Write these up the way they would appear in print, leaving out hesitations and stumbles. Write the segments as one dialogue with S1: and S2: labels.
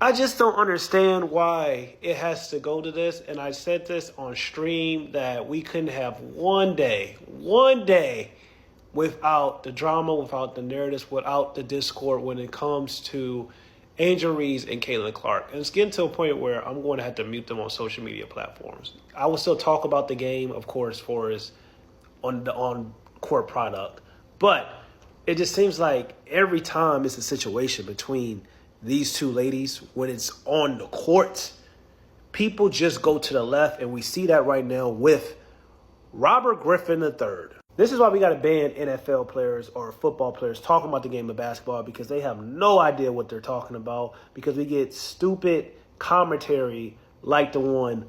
S1: I just don't understand why it has to go to this. And I said this on stream that we couldn't have one day without the drama, without the narratives, without the discord when it comes to Angel Reese and Caitlin Clark. And it's getting to a point where I'm going to have to mute them on social media platforms. I will still talk about the game, of course, for us on the on-court product. But it just seems like every time it's a situation between these two ladies, when it's on the court, people just go to the left. And we see that right now with Robert Griffin III. This is why we got to ban NFL players or football players talking about the game of basketball, because they have no idea what they're talking about, because we get stupid commentary like the one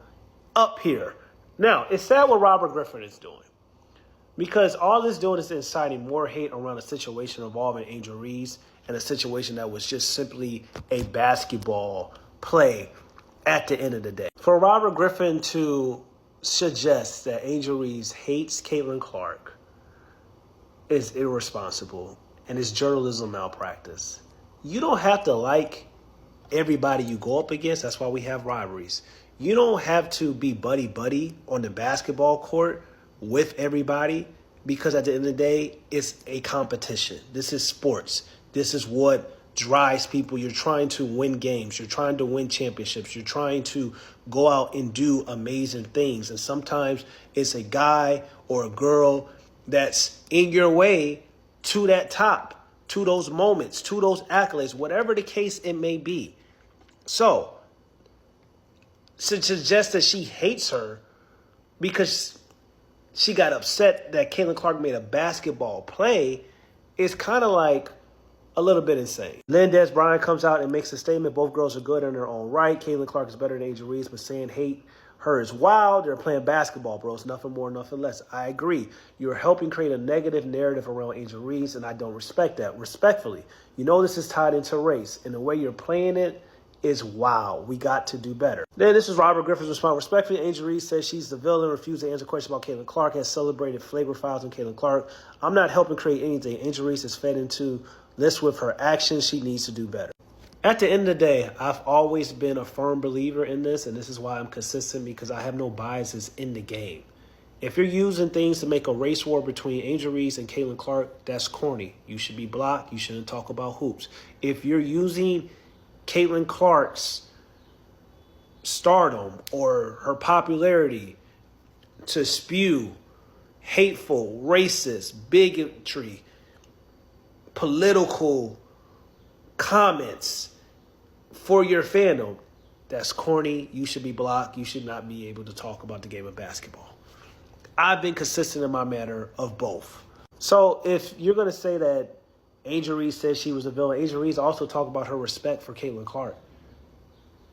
S1: up here. Now, it's sad what Robert Griffin is doing, because all this doing is inciting more hate around a situation involving Angel Reese and a situation that was just simply a basketball play at the end of the day. For Robert Griffin to suggest that Angel Reese hates Caitlin Clark is irresponsible and is journalism malpractice. You don't have to like everybody you go up against. That's why we have rivalries. You don't have to be buddy-buddy on the basketball court with everybody, because at the end of the day, it's a competition. This is sports. This is what drives people. You're trying to win games. You're trying to win championships. You're trying to go out and do amazing things. And sometimes it's a guy or a girl that's in your way to that top, to those moments, to those accolades, whatever the case it may be. So, to suggest that she hates her because she got upset that Caitlin Clark made a basketball play is kind of like a little bit insane. Lindez Bryant comes out and makes a statement. Both girls are good in their own right. Caitlin Clark is better than Angel Reese, but saying hate her is wild. They're playing basketball, bro. It's nothing more, nothing less. I agree. You're helping create a negative narrative around Angel Reese, and I don't respect that. Respectfully. You know this is tied into race, and the way you're playing it is wow. We got to do better. Then this is Robert Griffin's response. Respectfully, Angel Reese says she's the villain, refused to answer questions about Caitlin Clark, has celebrated flagrant fouls on Caitlin Clark. I'm not helping create anything. Angel Reese is fed into this with her actions. She needs to do better. At the end of the day, I've always been a firm believer in this, and this is why I'm consistent, because I have no biases in the game. If you're using things to make a race war between Angel Reese and Caitlin Clark, that's corny. You should be blocked. You shouldn't talk about hoops. If you're using Caitlin Clark's stardom or her popularity to spew hateful, racist, bigotry, political comments for your fandom, that's corny. You should be blocked. You should not be able to talk about the game of basketball. I've been consistent in my manner of both. So if you're going to say that Angel Reese said she was a villain, Angel Reese also talked about her respect for Caitlin Clark.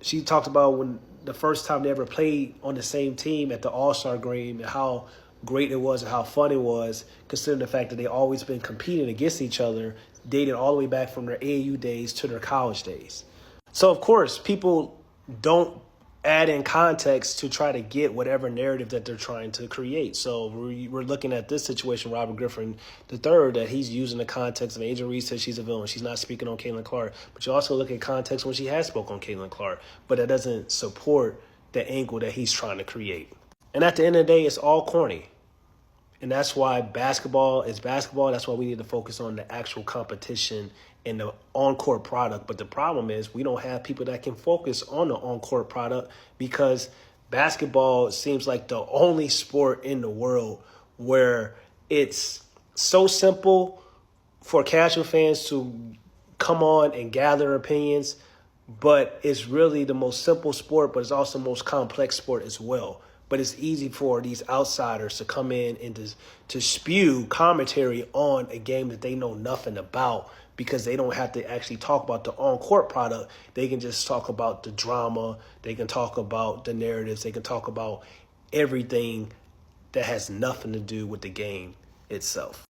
S1: She talked about when the first time they ever played on the same team at the All-Star game and how great it was and how fun it was, considering the fact that they always been competing against each other, dating all the way back from their AAU days to their college days. So, of course, people don't add in context to try to get whatever narrative that they're trying to create. So we're looking at this situation, Robert Griffin III, that he's using the context of Angel Reese says she's a villain. She's not speaking on Caitlin Clark. But you also look at context when she has spoken on Caitlin Clark. But that doesn't support the angle that he's trying to create. And at the end of the day, it's all corny. And that's why basketball is basketball. That's why we need to focus on the actual competition and the on-court product. But the problem is we don't have people that can focus on the on-court product, because basketball seems like the only sport in the world where it's so simple for casual fans to come on and gather opinions, but it's really the most simple sport, but it's also the most complex sport as well. But it's easy for these outsiders to come in and to spew commentary on a game that they know nothing about, because they don't have to actually talk about the on-court product. They can just talk about the drama. They can talk about the narratives. They can talk about everything that has nothing to do with the game itself.